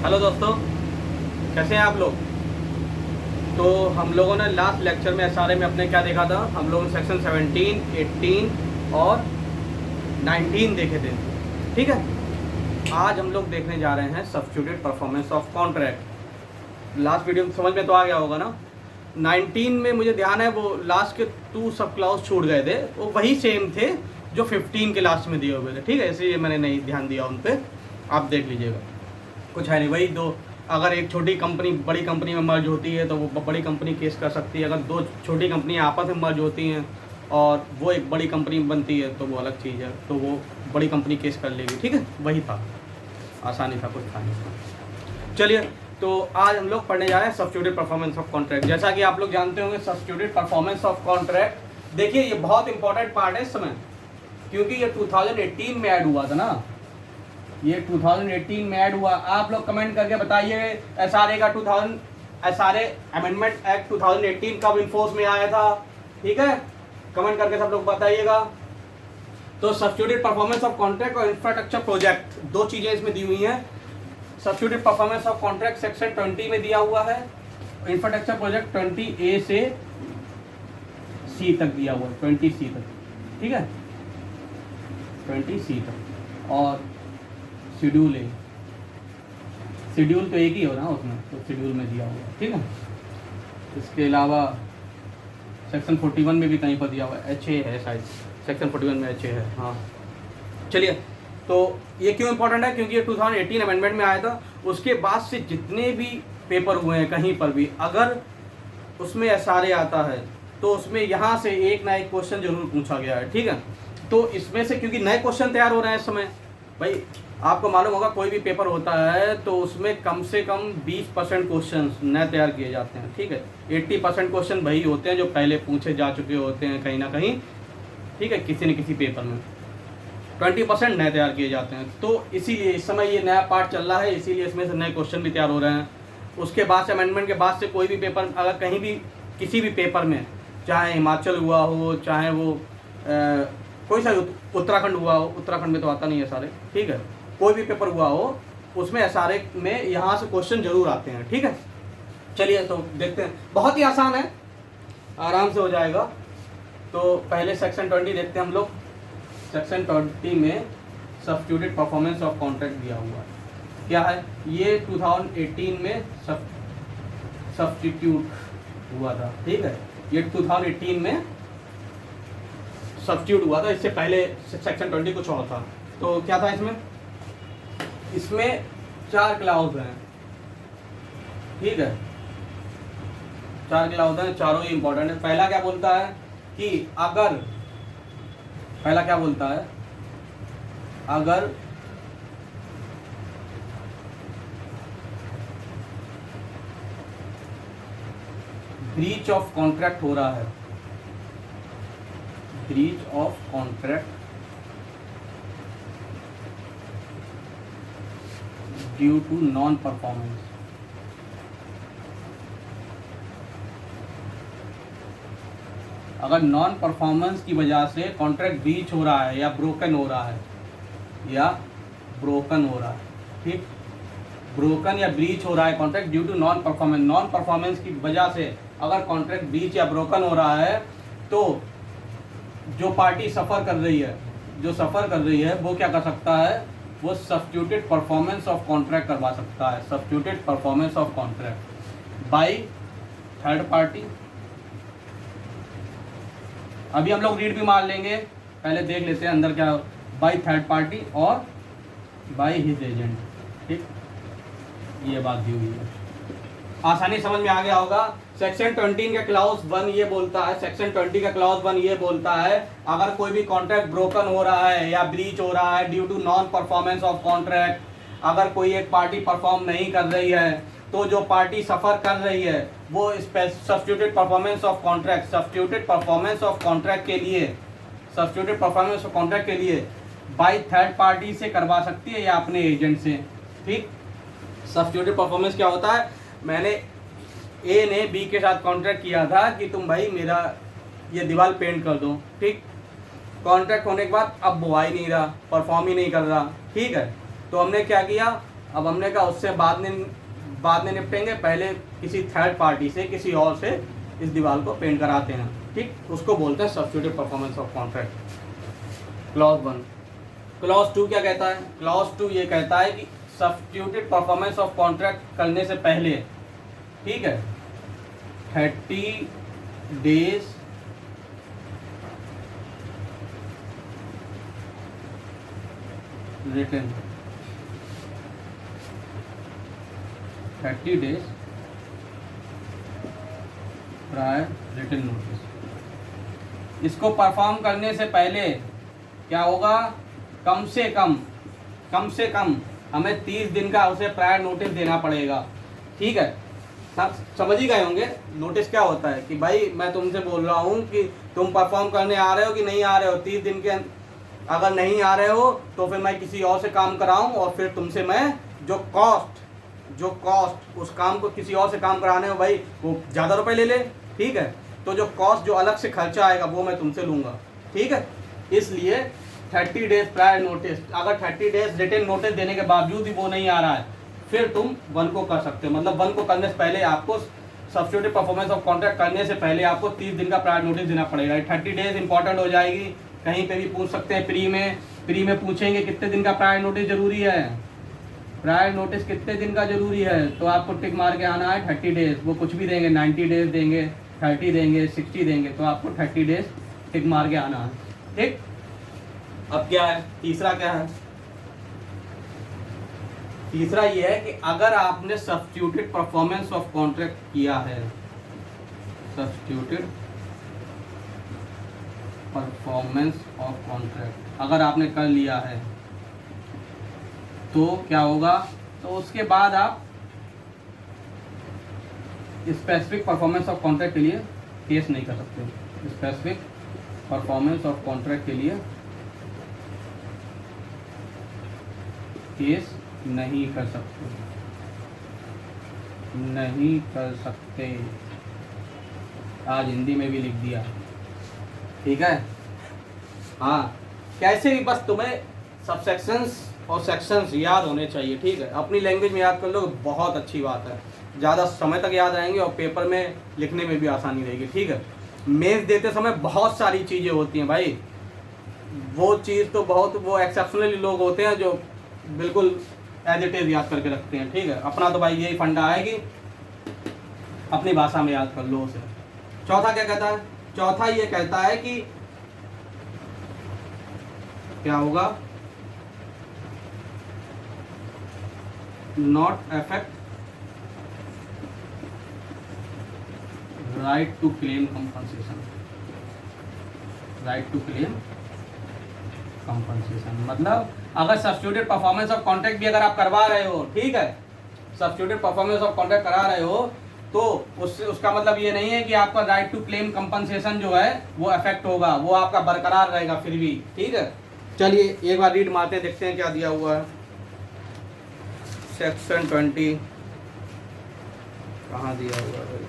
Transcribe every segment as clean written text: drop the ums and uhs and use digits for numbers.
Hello दोस्तों, कैसे हैं आप लोग। तो हम लोगों ने लास्ट लेक्चर में एसआरए में अपने क्या देखा था। हम लोगों ने सेक्शन 17, 18 और 19 देखे थे। ठीक है, आज हम लोग देखने जा रहे हैं substituted performance of contract. Last video में समझ में तो आ गया होगा ना। 19 में मुझे ध्यान है वो लास्ट के 2 सब क्लाउज छूट गए थे, वो वही सेम थे जो 15 के लास्ट में दिए हुए थे। ठीक है, इसलिए मैंने नहीं ध्यान दिया उन पर, आप देख लीजिएगा। कुछ है नहीं, वही दो। अगर एक छोटी कंपनी बड़ी कंपनी में मर्ज होती है तो वो बड़ी कंपनी केस कर सकती है। अगर दो छोटी कंपनियां आपस में मर्ज होती हैं और वो एक बड़ी कंपनी बनती है तो वो अलग चीज़ है, तो वो बड़ी कंपनी केस कर लेगी। ठीक है, वही था, आसानी था, कुछ था नहीं था। चलिए, तो आज हम लोग पढ़ने जा रहे हैं सब्स्टिट्यूटेड परफॉर्मेंस ऑफ कॉन्ट्रैक्ट। जैसा कि आप लोग जानते होंगे, सब्स्टिट्यूटेड परफॉर्मेंस ऑफ कॉन्ट्रैक्ट, देखिए ये बहुत इंपॉर्टेंट पार्ट है इस समय, क्योंकि ये 2018 में ऐड हुआ था ना। ये 2018 में ऐड हुआ। आप लोग कमेंट करके बताइए एसआरए का एसआरए अमेंडमेंट एक्ट 2018 कब इन्फोर्स में आया था। ठीक है, कमेंट करके सब लोग बताइएगा। तो सब्स्टिट्यूटेड परफॉर्मेंस ऑफ कॉन्ट्रैक्ट और इंफ्रास्ट्रक्चर प्रोजेक्ट, दो चीजें इसमें दी हुई हैं। Substituted performance of contract section 20 में दिया हुआ है, इंफ्रास्ट्रक्चर प्रोजेक्ट 20A से C तक दिया हुआ है, 20C तक। ठीक है, 20C तक। और शेड्यूल है, शेड्यूल तो एक ही हो ना उसमें, तो शेड्यूल में दिया हुआ है। ठीक है, इसके अलावा सेक्शन 41 में भी कहीं पर दिया हुआ है, HA है शायद, सेक्शन 41 में HA है। हाँ, चलिए, तो ये क्यों इंपॉर्टेंट है, क्योंकि ये 2018 अमेंडमेंट में आया था। उसके बाद से जितने भी पेपर हुए हैं कहीं पर भी, अगर उसमें एसआरए आता है तो उसमें यहाँ से एक ना एक क्वेश्चन जरूर पूछा गया है। ठीक है, तो इसमें से क्योंकि नए क्वेश्चन तैयार हो रहे हैं इस समय, भाई आपको मालूम होगा कोई भी पेपर होता है तो उसमें कम से कम 20% क्वेश्चन नए तैयार किए जाते हैं। ठीक है, 80% क्वेश्चन वही होते हैं जो पहले पूछे जा चुके होते हैं कहीं ना कहीं। ठीक है, किसी न किसी पेपर में 20% नए तैयार किए जाते हैं। तो इसीलिए इस समय ये नया पार्ट चल रहा है, इसीलिए इसमें से नए क्वेश्चन भी तैयार हो रहे हैं। उसके बाद से अमेंडमेंट के बाद से कोई भी पेपर, अगर कहीं भी किसी भी पेपर में, चाहे हिमाचल हुआ हो, चाहे वो कोई सा उत्तराखंड हुआ हो, उत्तराखंड में तो आता नहीं है सारे। ठीक है, कोई भी पेपर हुआ हो उसमें एसआरए में यहाँ से क्वेश्चन जरूर आते हैं। ठीक है, चलिए तो देखते हैं, बहुत ही आसान है, आराम से हो जाएगा। तो पहले सेक्शन 20 देखते हैं हम लोग। सेक्शन 20 में सब्स्टिट्यूटेड परफॉर्मेंस ऑफ कॉन्ट्रैक्ट दिया हुआ है। क्या है ये, 2018 में सब्स्टिट्यूट हुआ था। ठीक है, ये 2018 में सब्स्टिट्यूट हुआ था, इससे पहले सेक्शन 20 कुछ और था। तो क्या था इसमें 4 क्लाउज हैं। ठीक है, 4 क्लाउज हैं, चारों ही इंपॉर्टेंट है। पहला क्या बोलता है कि अगर ब्रीच ऑफ कॉन्ट्रैक्ट हो रहा है, breach of contract due to non performance, अगर नॉन परफॉर्मेंस की वजह से कॉन्ट्रैक्ट ब्रीच हो रहा है या ब्रोकन हो रहा है, ठीक, ब्रोकन या ब्रीच हो रहा है contract due to non performance की वजह से अगर कॉन्ट्रैक्ट ब्रीच या ब्रोकन हो रहा है, तो जो पार्टी सफ़र कर रही है वो क्या कर सकता है, वो सब्स्टिट्यूटेड परफॉर्मेंस ऑफ कॉन्ट्रैक्ट करवा सकता है। Substituted performance of contract by third party. अभी हम लोग रीड भी मार लेंगे, पहले देख लेते हैं अंदर क्या, बाय थर्ड पार्टी और बाय हिज एजेंट। ठीक, ये बात दी हुई है, आसानी समझ में आ गया होगा। सेक्शन 20 का क्लाउज 1 ये बोलता है, सेक्शन 20 का क्लाउज 1 ये बोलता है, अगर कोई भी कॉन्ट्रैक्ट ब्रोकन हो रहा है या ब्रीच हो रहा है due to non performance of contract, अगर कोई एक पार्टी परफॉर्म नहीं कर रही है तो जो पार्टी सफ़र कर रही है वो substituted performance of contract, substituted performance of contract के लिए बाय थर्ड पार्टी से करवा सकती है या अपने एजेंट से। ठीक, सब्स्टिट्यूटेड परफॉर्मेंस क्या होता है, मैंने ए ने बी के साथ कॉन्ट्रैक्ट किया था कि तुम भाई मेरा ये दीवार पेंट कर दो। ठीक, कॉन्ट्रैक्ट होने के बाद अब वो आ ही नहीं रहा, परफॉर्म ही नहीं कर रहा। ठीक है, तो हमने क्या किया, अब हमने कहा उससे बाद में निपटेंगे, पहले किसी थर्ड पार्टी से, किसी और से इस दीवार को पेंट कराते हैं, ठीक। उसको बोलते हैं substituted performance of contract. Clause 1। Clause 2 क्या कहता है? क्लॉज 2 ये कहता है कि सब्स्टिट्यूटेड परफॉर्मेंस ऑफ कॉन्ट्रैक्ट करने से पहले, ठीक है, 30 days written, 30 days prior written notice. इसको परफॉर्म करने से पहले क्या होगा? कम से कम हमें 30 दिन का उसे प्रायर नोटिस देना पड़ेगा, ठीक है। सब समझ ही गए होंगे नोटिस क्या होता है, कि भाई मैं तुमसे बोल रहा हूँ कि तुम परफॉर्म करने आ रहे हो कि नहीं आ रहे हो, 30 दिन के अगर नहीं आ रहे हो तो फिर मैं किसी और से काम कराऊं, और फिर तुमसे मैं जो कॉस्ट उस काम को किसी और से काम कराने में भाई वो ज़्यादा रुपए ले ले, ठीक है। तो जो कॉस्ट, जो अलग से खर्चा आएगा वो मैं तुमसे लूँगा, ठीक है। इसलिए 30 डेज प्रायर नोटिस, अगर 30 डेज रिटन नोटिस देने के बावजूद ही वो नहीं आ रहा है, फिर तुम 1 को कर सकते हो। मतलब 1 को करने से पहले आपको सब्स्टिट्यूटेड परफॉर्मेंस ऑफ कॉन्ट्रैक्ट करने से पहले आपको 30 दिन का प्रायर नोटिस देना पड़ेगा। 30 डेज इंपॉर्टेंट हो जाएगी, कहीं पे भी पूछ सकते हैं, प्री में पूछेंगे कितने दिन का प्रायर नोटिस जरूरी है, प्रायर नोटिस कितने दिन का जरूरी है, तो आपको टिक मार के आना है 30 डेज। वो कुछ भी देंगे, 90 डेज देंगे, 30 देंगे, 60 देंगे, तो आपको 30 डेज टिक मार के आना है, ठीक। अब क्या है तीसरा? क्या है तीसरा? ये है कि अगर आपने सब्स्टिट्यूटेड परफॉर्मेंस ऑफ कॉन्ट्रैक्ट किया है, सब्स्टिट्यूटेड परफॉर्मेंस ऑफ कॉन्ट्रैक्ट अगर आपने कर लिया है, तो क्या होगा? तो उसके बाद आप स्पेसिफिक परफॉर्मेंस ऑफ कॉन्ट्रैक्ट के लिए केस नहीं कर सकते। स्पेसिफिक परफॉर्मेंस ऑफ कॉन्ट्रैक्ट के लिए केस नहीं कर सकते। आज हिंदी में भी लिख दिया, ठीक है। हाँ, कैसे भी बस तुम्हें सबसेक्शंस और सेक्शंस याद होने चाहिए, ठीक है। अपनी लैंग्वेज में याद कर लो, बहुत अच्छी बात है, ज़्यादा समय तक याद रहेंगे और पेपर में लिखने में भी आसानी रहेगी, ठीक है। मेंस देते समय बहुत सारी चीज़ें होती हैं भाई, वो चीज़ तो बहुत, वो एक्सेप्शनली लोग होते हैं जो बिल्कुल एज इट इज़ याद करके रखते हैं, ठीक है। अपना तो भाई यही फंडा है कि अपनी भाषा में याद कर लो उसे। चौथा क्या कहता है? चौथा ये कहता है कि क्या होगा? Not affect right to claim compensation. Right to claim compensation मतलब अगर सब्स्टिट्यूटेड परफॉर्मेंस ऑफ कॉन्ट्रैक्ट भी अगर आप करवा रहे हो, ठीक है, सब्स्टिट्यूटेड परफॉर्मेंस ऑफ कॉन्ट्रैक्ट करा रहे हो, तो उससे उसका मतलब ये नहीं है कि आपका राइट टू क्लेम कंपनसेशन जो है वो अफेक्ट होगा, वो आपका बरकरार रहेगा फिर भी, ठीक है। चलिए एक बार रीड मारते हैं, देखते हैं क्या दिया हुआ है। सेक्शन 20 कहाँ दिया हुआ है?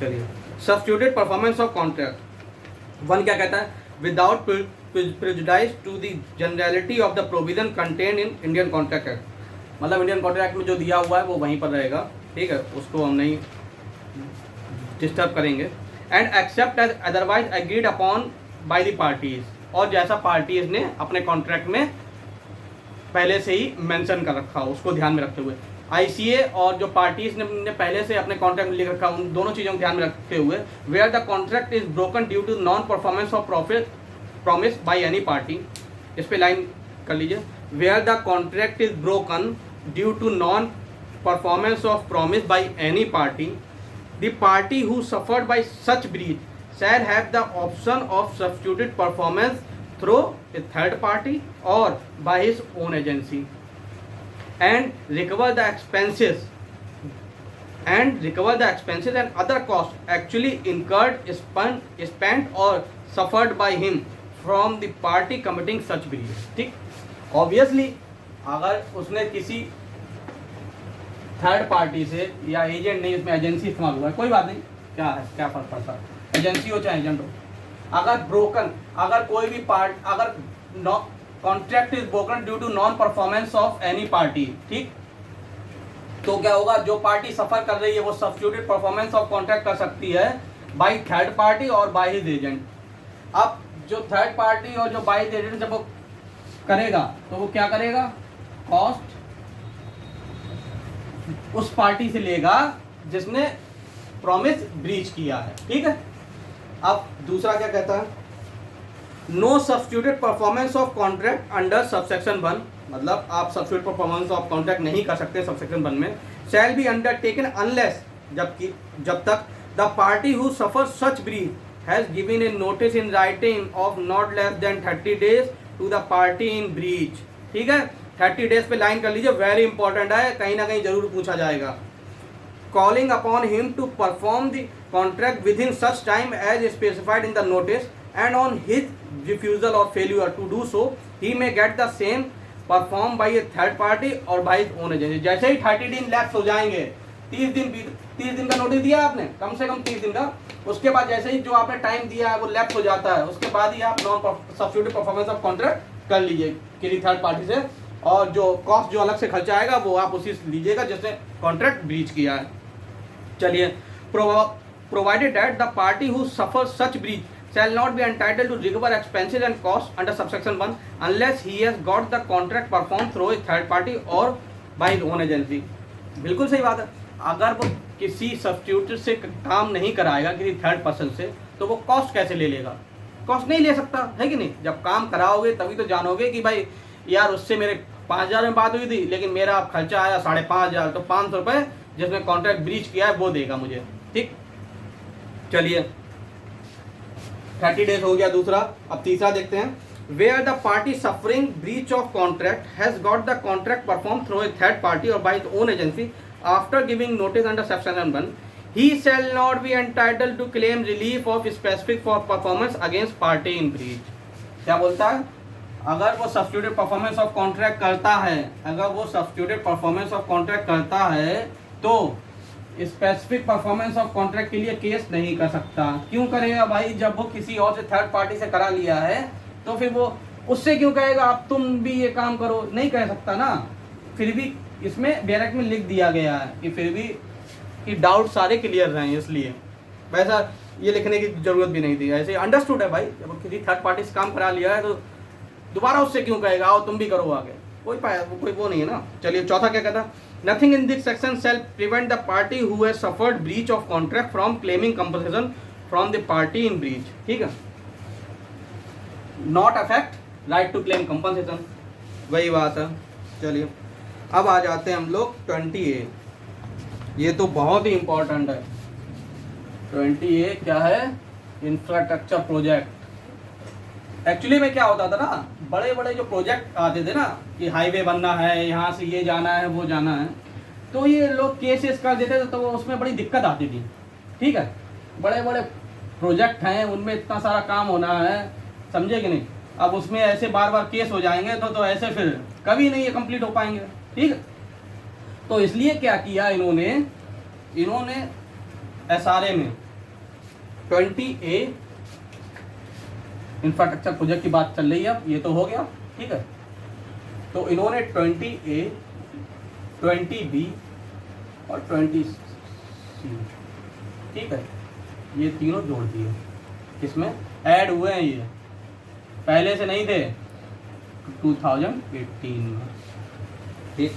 चलिए, सब्स्टिट्यूटेड परफॉर्मेंस ऑफ कॉन्ट्रैक्ट 1 क्या कहता है? Without prejudice to the generality of the provision contain in Indian contract act. मतलब इंडियन कॉन्ट्रैक्ट एक्ट में जो दिया हुआ है वो वहीं पर रहेगा, ठीक है, उसको हम नहीं डिस्टर्ब करेंगे। And except as otherwise agreed upon by the parties, और जैसा पार्टीज ने अपने कॉन्ट्रैक्ट में पहले से ही मेंशन कर रखा हो उसको ध्यान में रखते हुए। आईसीए और जो पार्टीज ने पहले से अपने कॉन्ट्रैक्ट में लिख रखा, उन दोनों चीज़ों को ध्यान में रखते हुए, where the contract is broken due to non performance of promise by any party. इस पे लाइन कर लीजिए, where the contract is broken due to non performance of promise by any party, the party who suffered by such breach shall have the option of substituted performance through a third party और by his own agency and recover the expenses and other costs actually incurred, spent or suffered by him from the party committing such breach। ठीक, obviously अगर उसने किसी third party से, या agent नहीं, इसमें agency इस्तेमाल हुआ है, कोई बात नहीं, क्या है, क्या फर्क पड़ता है, एजेंसी हो चाहे एजेंट हो, अगर ब्रोकन, अगर कोई भी पार्ट, अगर contract is broken due to non performance of any party, ठीक। तो क्या होगा, जो पार्टी सफर कर रही है वो सब्स्टिट्यूटेड परफॉर्मेंस ऑफ कॉन्ट्रैक्ट कर सकती है बाय थर्ड पार्टी और बाय हिज एजेंट। अब जो थर्ड पार्टी और जो बाय हिज एजेंट जब वो करेगा तो वो क्या करेगा, कॉस्ट उस पार्टी से लेगा जिसने प्रॉमिस ब्रीच किया है, ठीक है। अब दूसरा क्या कहता है, no substituted performance of contract under subsection 1, मतलब आप सब्स्टिट्यूटेड परफॉर्मेंस ऑफ कॉन्ट्रैक्ट नहीं कर सकते सबसेक्शन 1 में, शैल बी अंडरटेकन अनलेस, जब तक the party who suffer such breach has given a notice in writing of not less than 30 days to the party in breach, ठीक है। 30 days पे line कर लीजिए, वेरी इंपॉर्टेंट है, कहीं ना कहीं जरूर पूछा जाएगा। Calling upon him to perform the contract within such time as specified in the notice and on his refusal or failure to do so he may get the same performed by a third party or by his own agency। जैसे ही 30 दिन lapse हो जाएंगे, 30 दिन का notice दिया आपने, कम से कम 30 दिन का, उसके बाद जैसे ही जो आपने टाइम दिया है वो लैप्स हो जाता है, उसके बाद ही आप non substituted performance of contract कर लीजिए किसी थर्ड पार्टी से, और जो कॉस्ट जो अलग से खर्चा आएगा वो आप उसी से लीजिएगा जिसने कॉन्ट्रैक्ट ब्रीच किया है। चलिए, provided that the party who suffer such breach shall not be entitled to recover expenses and costs under subsection 1 unless he has got the contract performed through a third party or by his own agency। बिल्कुल सही बात है, अगर वो किसी substitute से काम नहीं कराएगा किसी थर्ड पर्सन से, तो वो कॉस्ट कैसे ले लेगा, कॉस्ट नहीं ले सकता है कि नहीं। जब काम कराओगे तभी तो जानोगे कि भाई यार उससे मेरे 5,000 में बात हुई थी लेकिन मेरा खर्चा आया 5,500, तो 500 रुपये जिसने कॉन्ट्रैक्ट ब्रीच किया है वो देगा मुझे, ठीक। चलिए, 30 डेज हो गया दूसरा। अब तीसरा देखते हैं, where the party suffering breach of contract has got the contract perform through a third party और by his own agency after giving notice under section 1 he shall not be entitled to claim relief of specific for performance against party in breach. क्या बोलता है, अगर वो substituted performance of contract करता है, अगर वो सब्स्टिट्यूटेड परफॉर्मेंस ऑफ कॉन्ट्रैक्ट करता है तो स्पेसिफिक परफॉर्मेंस ऑफ कॉन्ट्रैक्ट के लिए केस नहीं कर सकता। क्यों करेगा भाई, जब वो किसी और से थर्ड पार्टी से करा लिया है तो फिर वो उससे क्यों कहेगा आप तुम भी ये काम करो, नहीं कह सकता ना। फिर भी इसमें डायरेक्ट में लिख दिया गया है कि फिर भी कि डाउट सारे क्लियर रहें, इसलिए वैसा ये लिखने की जरूरत भी नहीं थी, ऐसे अंडरस्टूड है भाई। जब किसी थर्ड पार्टी से काम करा लिया है तो दोबारा उससे क्यों कहेगा आओ तुम भी करो आगे, कोई वो नहीं है ना। चलिए, चौथा क्या कहता है, Nothing in this section shall prevent the party who has suffered breach of contract from claiming compensation from the party in breach, ठीक है। Not affect right to claim compensation, वही बात है। चलिए, अब आ जाते हैं हम लोग 20A, ये तो बहुत ही इंपॉर्टेंट है। 20A क्या है, इंफ्रास्ट्रक्चर प्रोजेक्ट। एक्चुअली में क्या होता था ना, बड़े बड़े जो प्रोजेक्ट आते थे ना कि हाईवे बनना है, यहाँ से ये जाना है वो जाना है, तो ये लोग केसेस कर देते थे, तो उसमें बड़ी दिक्कत आती थी, ठीक है। बड़े बड़े प्रोजेक्ट हैं, उनमें इतना सारा काम होना है, समझे कि नहीं। अब उसमें ऐसे बार बार केस हो जाएंगे तो ऐसे फिर कभी नहीं ये कंप्लीट हो पाएंगे, ठीक है। तो इसलिए क्या किया इन्होंने SRA में 20A इंफ्रास्ट्रक्चर प्रोजेक्ट की बात चल रही है, अब ये तो हो गया, ठीक है। तो इन्होंने 20A, 20B और 20C, ठीक है, ये तीनों जोड़ दिए, किसमें ऐड हुए हैं, ये पहले से नहीं थे 2018 में, ठीक।